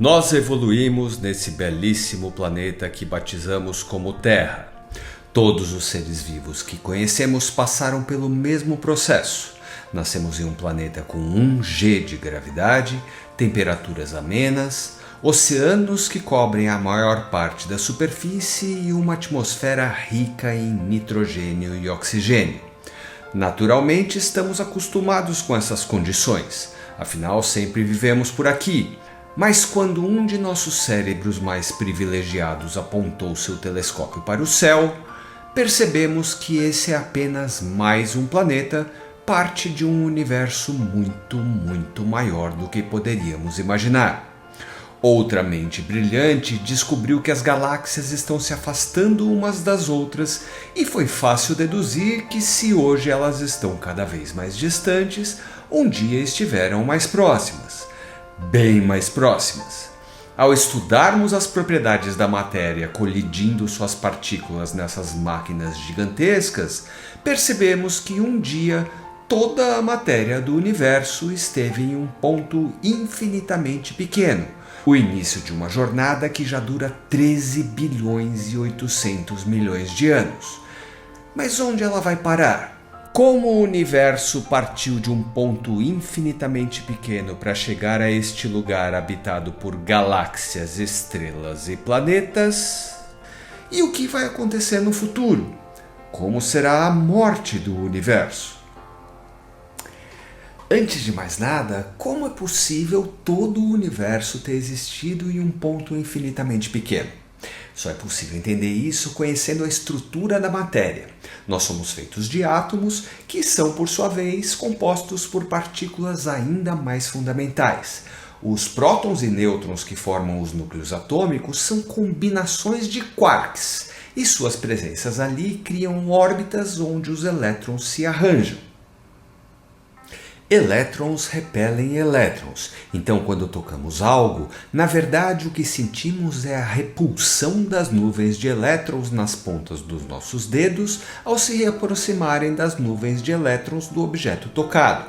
Nós evoluímos nesse belíssimo planeta que batizamos como Terra. Todos os seres vivos que conhecemos passaram pelo mesmo processo. Nascemos em um planeta com 1G de gravidade, temperaturas amenas, oceanos que cobrem a maior parte da superfície e uma atmosfera rica em nitrogênio e oxigênio. Naturalmente, estamos acostumados com essas condições, afinal sempre vivemos por aqui. Mas quando um de nossos cérebros mais privilegiados apontou seu telescópio para o céu, percebemos que esse é apenas mais um planeta, parte de um universo muito maior do que poderíamos imaginar. Outra mente brilhante descobriu que as galáxias estão se afastando umas das outras e foi fácil deduzir que se hoje elas estão cada vez mais distantes, um dia estiveram mais próximas. Bem mais próximas. Ao estudarmos as propriedades da matéria colidindo suas partículas nessas máquinas gigantescas, percebemos que um dia toda a matéria do universo esteve em um ponto infinitamente pequeno, o início de uma jornada que já dura 13 bilhões e 800 milhões de anos. Mas onde ela vai parar? Como o universo partiu de um ponto infinitamente pequeno para chegar a este lugar habitado por galáxias, estrelas e planetas? E o que vai acontecer no futuro? Como será a morte do universo? Antes de mais nada, como é possível todo o universo ter existido em um ponto infinitamente pequeno? Só é possível entender isso conhecendo a estrutura da matéria. Nós somos feitos de átomos, que são, por sua vez, compostos por partículas ainda mais fundamentais. Os prótons e nêutrons que formam os núcleos atômicos são combinações de quarks, e suas presenças ali criam órbitas onde os elétrons se arranjam. Elétrons repelem elétrons, então quando tocamos algo, na verdade o que sentimos é a repulsão das nuvens de elétrons nas pontas dos nossos dedos ao se aproximarem das nuvens de elétrons do objeto tocado.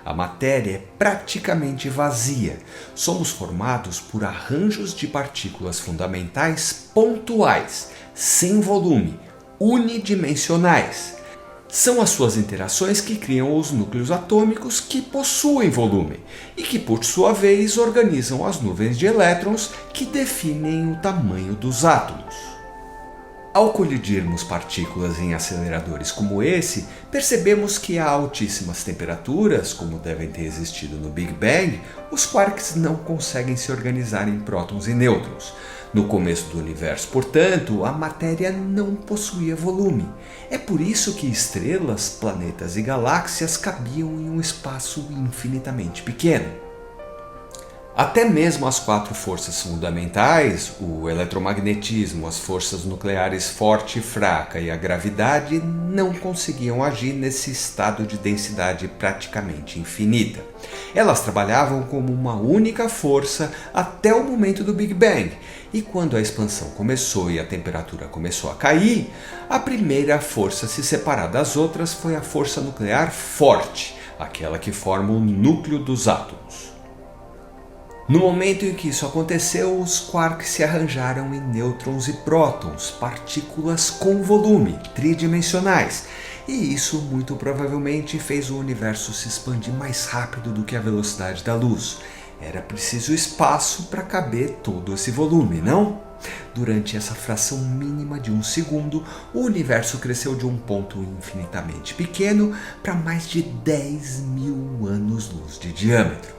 A matéria é praticamente vazia. Somos formados por arranjos de partículas fundamentais pontuais, sem volume, unidimensionais. São as suas interações que criam os núcleos atômicos que possuem volume e que, por sua vez, organizam as nuvens de elétrons que definem o tamanho dos átomos. Ao colidirmos partículas em aceleradores como esse, percebemos que a altíssimas temperaturas, como devem ter existido no Big Bang, os quarks não conseguem se organizar em prótons e nêutrons. No começo do universo, portanto, a matéria não possuía volume. É por isso que estrelas, planetas e galáxias cabiam em um espaço infinitamente pequeno. Até mesmo as 4 forças fundamentais, o eletromagnetismo, as forças nucleares forte e fraca e a gravidade, não conseguiam agir nesse estado de densidade praticamente infinita. Elas trabalhavam como uma única força até o momento do Big Bang, e quando a expansão começou e a temperatura começou a cair, a primeira força a se separar das outras foi a força nuclear forte, aquela que forma o núcleo dos átomos. No momento em que isso aconteceu, os quarks se arranjaram em nêutrons e prótons, partículas com volume, tridimensionais, e isso muito provavelmente fez o universo se expandir mais rápido do que a velocidade da luz. Era preciso espaço para caber todo esse volume, não? Durante essa fração mínima de um segundo, o universo cresceu de um ponto infinitamente pequeno para mais de 10.000 anos-luz de diâmetro.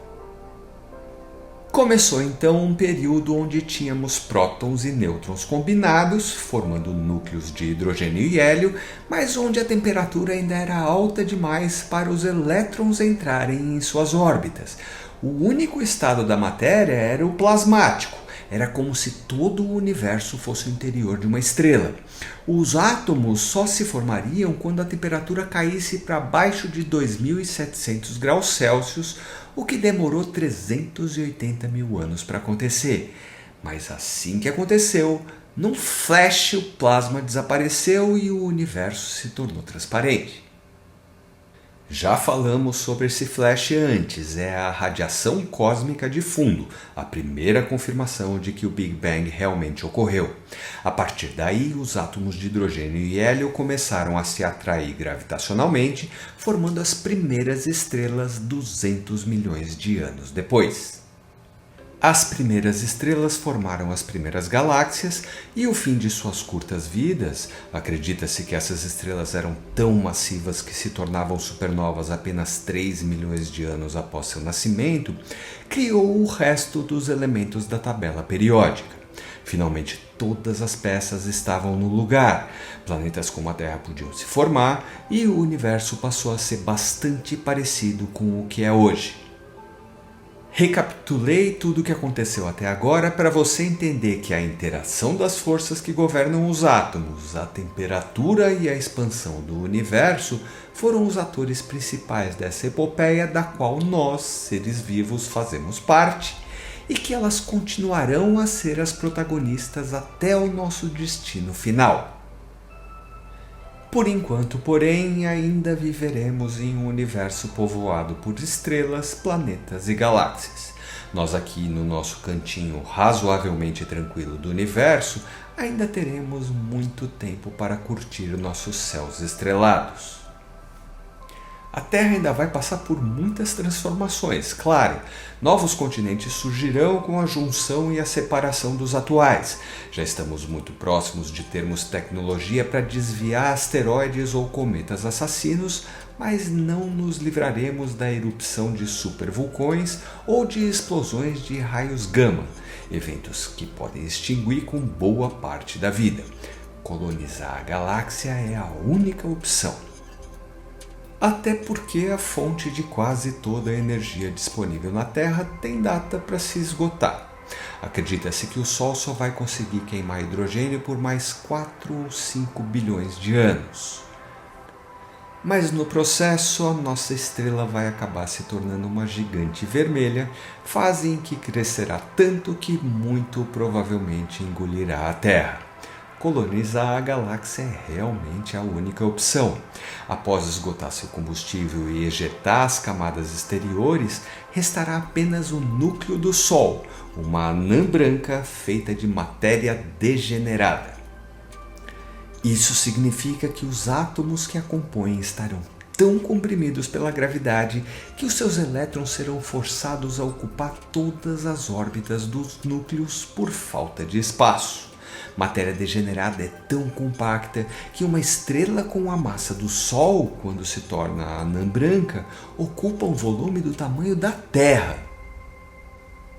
Começou então um período onde tínhamos prótons e nêutrons combinados, formando núcleos de hidrogênio e hélio, mas onde a temperatura ainda era alta demais para os elétrons entrarem em suas órbitas. O único estado da matéria era o plasmático. Era como se todo o universo fosse o interior de uma estrela. Os átomos só se formariam quando a temperatura caísse para abaixo de 2.700 graus Celsius, o que demorou 380 mil anos para acontecer. Mas assim que aconteceu, num flash o plasma desapareceu e o universo se tornou transparente. Já falamos sobre esse flash antes, é a radiação cósmica de fundo, a primeira confirmação de que o Big Bang realmente ocorreu. A partir daí, os átomos de hidrogênio e hélio começaram a se atrair gravitacionalmente, formando as primeiras estrelas 200 milhões de anos depois. As primeiras estrelas formaram as primeiras galáxias e o fim de suas curtas vidas, acredita-se que essas estrelas eram tão massivas que se tornavam supernovas apenas 3 milhões de anos após seu nascimento, criou o resto dos elementos da tabela periódica. Finalmente, todas as peças estavam no lugar, planetas como a Terra podiam se formar e o universo passou a ser bastante parecido com o que é hoje. Recapitulei tudo o que aconteceu até agora para você entender que a interação das forças que governam os átomos, a temperatura e a expansão do universo foram os atores principais dessa epopeia da qual nós, seres vivos, fazemos parte e que elas continuarão a ser as protagonistas até o nosso destino final. Por enquanto, porém, ainda viveremos em um universo povoado por estrelas, planetas e galáxias. Nós aqui no nosso cantinho razoavelmente tranquilo do universo, ainda teremos muito tempo para curtir nossos céus estrelados. A Terra ainda vai passar por muitas transformações, claro. Novos continentes surgirão com a junção e a separação dos atuais. Já estamos muito próximos de termos tecnologia para desviar asteroides ou cometas assassinos, mas não nos livraremos da erupção de supervulcões ou de explosões de raios gama, eventos que podem extinguir com boa parte da vida. Colonizar a galáxia é a única opção. Até porque a fonte de quase toda a energia disponível na Terra tem data para se esgotar. Acredita-se que o Sol só vai conseguir queimar hidrogênio por mais 4 ou 5 bilhões de anos. Mas no processo, a nossa estrela vai acabar se tornando uma gigante vermelha, fase em que crescerá tanto que muito provavelmente engolirá a Terra. Colonizar a galáxia é realmente a única opção. Após esgotar seu combustível e ejetar as camadas exteriores, restará apenas o núcleo do Sol, uma anã branca feita de matéria degenerada. Isso significa que os átomos que a compõem estarão tão comprimidos pela gravidade que os seus elétrons serão forçados a ocupar todas as órbitas dos núcleos por falta de espaço. Matéria degenerada é tão compacta que uma estrela com a massa do Sol, quando se torna anã branca, ocupa um volume do tamanho da Terra.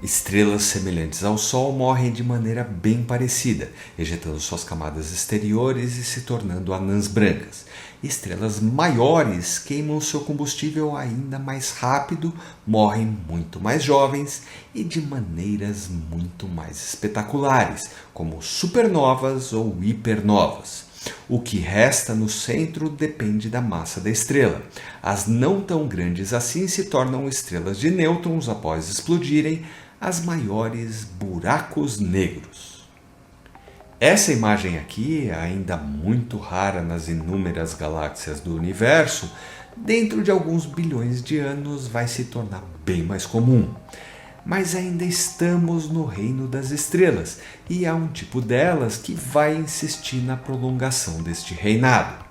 Estrelas semelhantes ao Sol morrem de maneira bem parecida, ejetando suas camadas exteriores e se tornando anãs brancas. Estrelas maiores queimam seu combustível ainda mais rápido, morrem muito mais jovens e de maneiras muito mais espetaculares, como supernovas ou hipernovas. O que resta no centro depende da massa da estrela. As não tão grandes assim se tornam estrelas de nêutrons após explodirem, as maiores buracos negros. Essa imagem aqui, ainda muito rara nas inúmeras galáxias do universo, dentro de alguns bilhões de anos vai se tornar bem mais comum. Mas ainda estamos no reino das estrelas e há um tipo delas que vai insistir na prolongação deste reinado.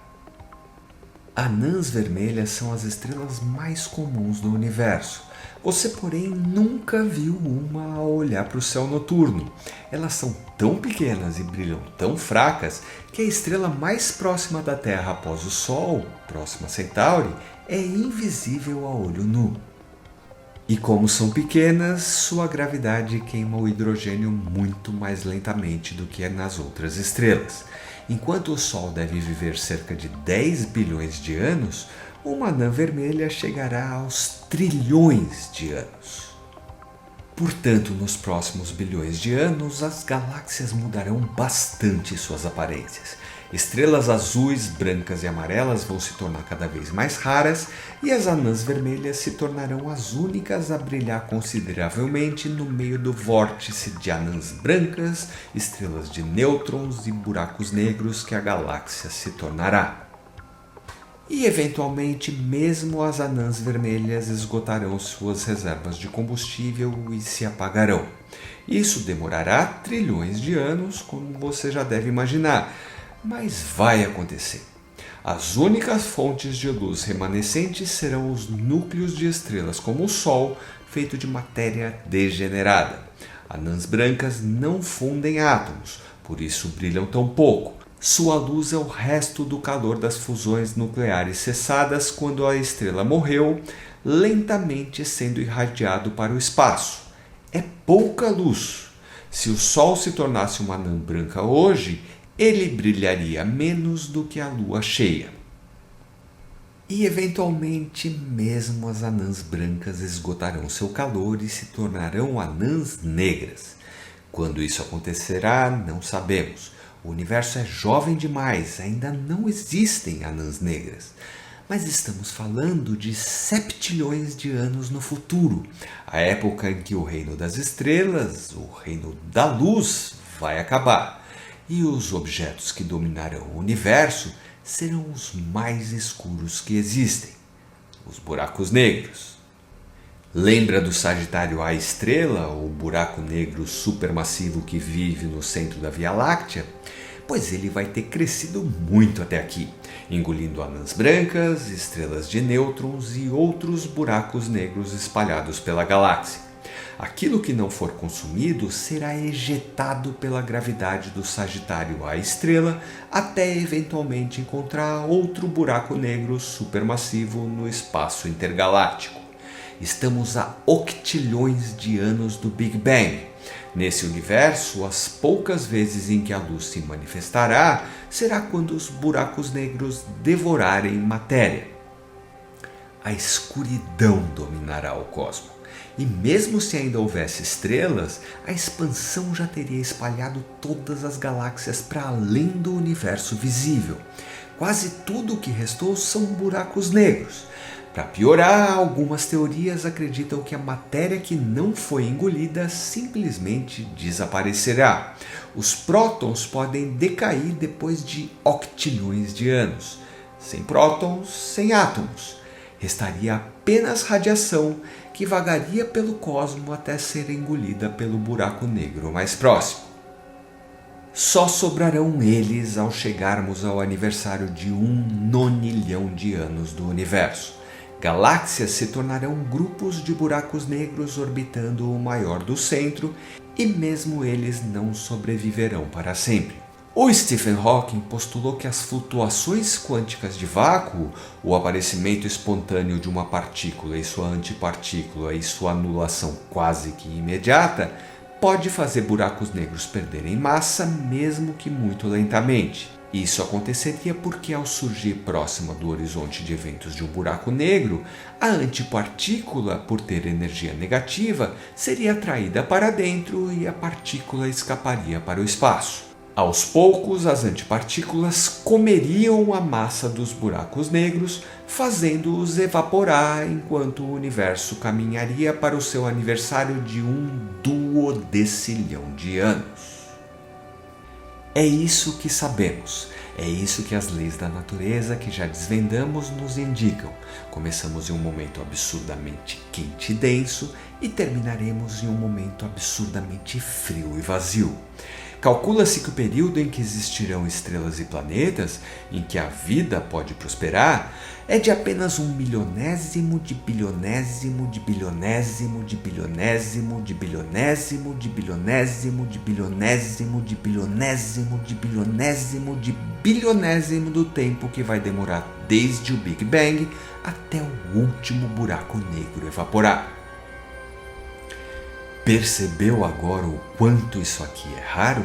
Anãs vermelhas são as estrelas mais comuns do universo. Você, porém, nunca viu uma ao olhar para o céu noturno. Elas são tão pequenas e brilham tão fracas que a estrela mais próxima da Terra após o Sol, próxima a Centauri, é invisível a olho nu. E como são pequenas, sua gravidade queima o hidrogênio muito mais lentamente do que nas outras estrelas. Enquanto o Sol deve viver cerca de 10 bilhões de anos, uma anã vermelha chegará aos trilhões de anos. Portanto, nos próximos bilhões de anos, as galáxias mudarão bastante suas aparências. Estrelas azuis, brancas e amarelas vão se tornar cada vez mais raras e as anãs vermelhas se tornarão as únicas a brilhar consideravelmente no meio do vórtice de anãs brancas, estrelas de nêutrons e buracos negros que a galáxia se tornará. E, eventualmente, mesmo as anãs vermelhas esgotarão suas reservas de combustível e se apagarão. Isso demorará trilhões de anos, como você já deve imaginar, mas vai acontecer. As únicas fontes de luz remanescentes serão os núcleos de estrelas como o Sol, feito de matéria degenerada. Anãs brancas não fundem átomos, por isso brilham tão pouco. Sua luz é o resto do calor das fusões nucleares cessadas quando a estrela morreu, lentamente sendo irradiado para o espaço. É pouca luz. Se o Sol se tornasse uma anã branca hoje, ele brilharia menos do que a lua cheia. E, eventualmente, mesmo as anãs brancas esgotarão seu calor e se tornarão anãs negras. Quando isso acontecerá, não sabemos. O universo é jovem demais, ainda não existem anãs negras. Mas estamos falando de septilhões de anos no futuro, a época em que o reino das estrelas, o reino da luz, vai acabar. E os objetos que dominarão o universo serão os mais escuros que existem, os buracos negros. Lembra do Sagitário A estrela, o buraco negro supermassivo que vive no centro da Via Láctea? Pois ele vai ter crescido muito até aqui, engolindo anãs brancas, estrelas de nêutrons e outros buracos negros espalhados pela galáxia. Aquilo que não for consumido será ejetado pela gravidade do Sagitário A estrela até eventualmente encontrar outro buraco negro supermassivo no espaço intergaláctico. Estamos a octilhões de anos do Big Bang. Nesse universo, as poucas vezes em que a luz se manifestará será quando os buracos negros devorarem matéria. A escuridão dominará o cosmos. E mesmo se ainda houvesse estrelas, a expansão já teria espalhado todas as galáxias para além do universo visível. Quase tudo o que restou são buracos negros. Para piorar, algumas teorias acreditam que a matéria que não foi engolida simplesmente desaparecerá. Os prótons podem decair depois de octilhões de anos. Sem prótons, sem átomos. Restaria apenas radiação que vagaria pelo cosmos até ser engolida pelo buraco negro mais próximo. Só sobrarão eles ao chegarmos ao aniversário de 1 nonilhão de anos do universo. Galáxias se tornarão grupos de buracos negros orbitando o maior do centro e mesmo eles não sobreviverão para sempre. O Stephen Hawking postulou que as flutuações quânticas de vácuo, o aparecimento espontâneo de uma partícula e sua antipartícula e sua anulação quase que imediata, pode fazer buracos negros perderem massa, mesmo que muito lentamente. Isso aconteceria porque, ao surgir próxima do horizonte de eventos de um buraco negro, a antipartícula, por ter energia negativa, seria atraída para dentro e a partícula escaparia para o espaço. Aos poucos, as antipartículas comeriam a massa dos buracos negros, fazendo-os evaporar enquanto o universo caminharia para o seu aniversário de 1 duodecilhão de anos. É isso que sabemos, é isso que as leis da natureza que já desvendamos nos indicam. Começamos em um momento absurdamente quente e denso e terminaremos em um momento absurdamente frio e vazio. Calcula-se que o período em que existirão estrelas e planetas, em que a vida pode prosperar, é de apenas 1 milionésimo de bilionésimo de bilionésimo de bilionésimo de bilionésimo de bilionésimo de bilionésimo de bilionésimo de bilionésimo de bilionésimo do tempo que vai demorar desde o Big Bang até o último buraco negro evaporar. Percebeu agora o quanto isso aqui é raro?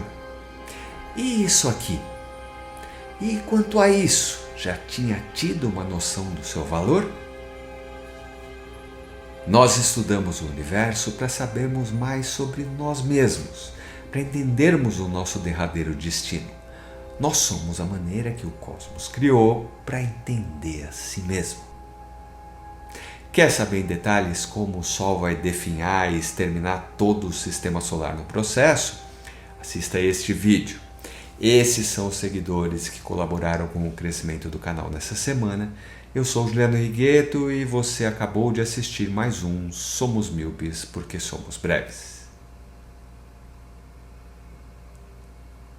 E isso aqui? E quanto a isso, já tinha tido uma noção do seu valor? Nós estudamos o universo para sabermos mais sobre nós mesmos, para entendermos o nosso derradeiro destino. Nós somos a maneira que o cosmos criou para entender a si mesmo. Quer saber em detalhes como o Sol vai definhar e exterminar todo o Sistema Solar no processo? Assista a este vídeo. Esses são os seguidores que colaboraram com o crescimento do canal nessa semana. Eu sou Juliano Righetto e você acabou de assistir mais um Somos Míopes porque somos breves.